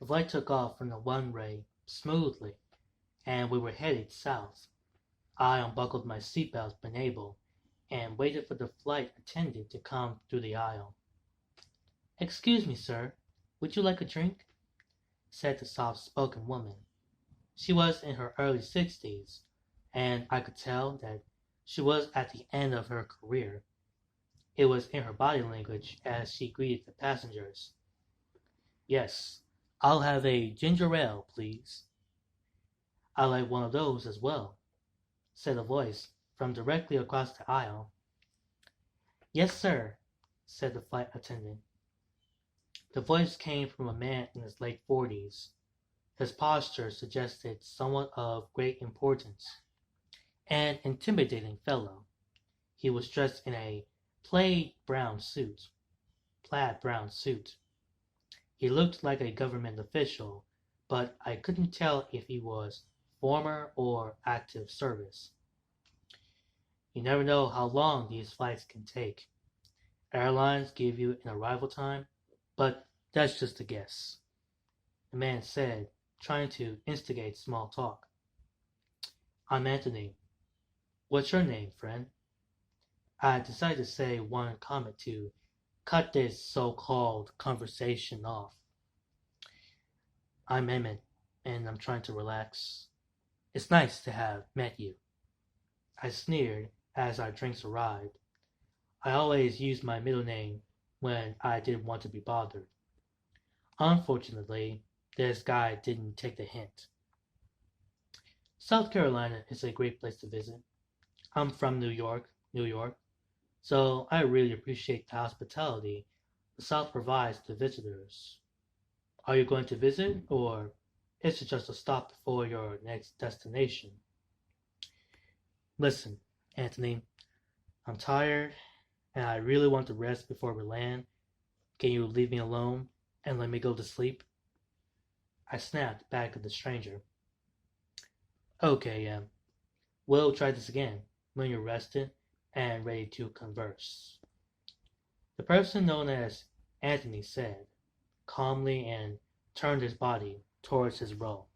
The flight took off from the runway smoothly, and we were headed south. I unbuckled my seatbelt when able, and waited for the flight attendant to come through the aisle. "Excuse me, sir, would you like a drink?" said the soft-spoken woman. She was in her early 60s, and I could tell that she was at the end of her career. It was in her body language as she greeted the passengers. "Yes, I'll have a ginger ale, please." "I like one of those as well," said a voice from directly across the aisle. "Yes, sir," said the flight attendant. The voice came from a man in his late 40s. His posture suggested somewhat of great importance. An intimidating fellow. He was dressed in a plaid brown suit. He looked like a government official, but I couldn't tell if he was former or active service. You never know how long these flights can take. Airlines give you an arrival time, but that's just a guess," the man said, trying to instigate small talk. "I'm Anthony. What's your name, friend?" I decided to say one comment to cut this so-called conversation off. "I'm Emmett, and I'm trying to relax. It's nice to have met you." I sneered as our drinks arrived. I always used my middle name when I didn't want to be bothered. Unfortunately, this guy didn't take the hint. "South Carolina is a great place to visit. I'm from New York, so I really appreciate the hospitality the South provides to visitors. Are you going to visit, or is it just a stop before your next destination?" "Listen, Anthony, I'm tired, and I really want to rest before we land. Can you leave me alone and let me go to sleep?" I snapped back at the stranger. "Okay, we'll try this again when you're rested and ready to converse," the person known as Anthony said, calmly, and turned his body towards his row.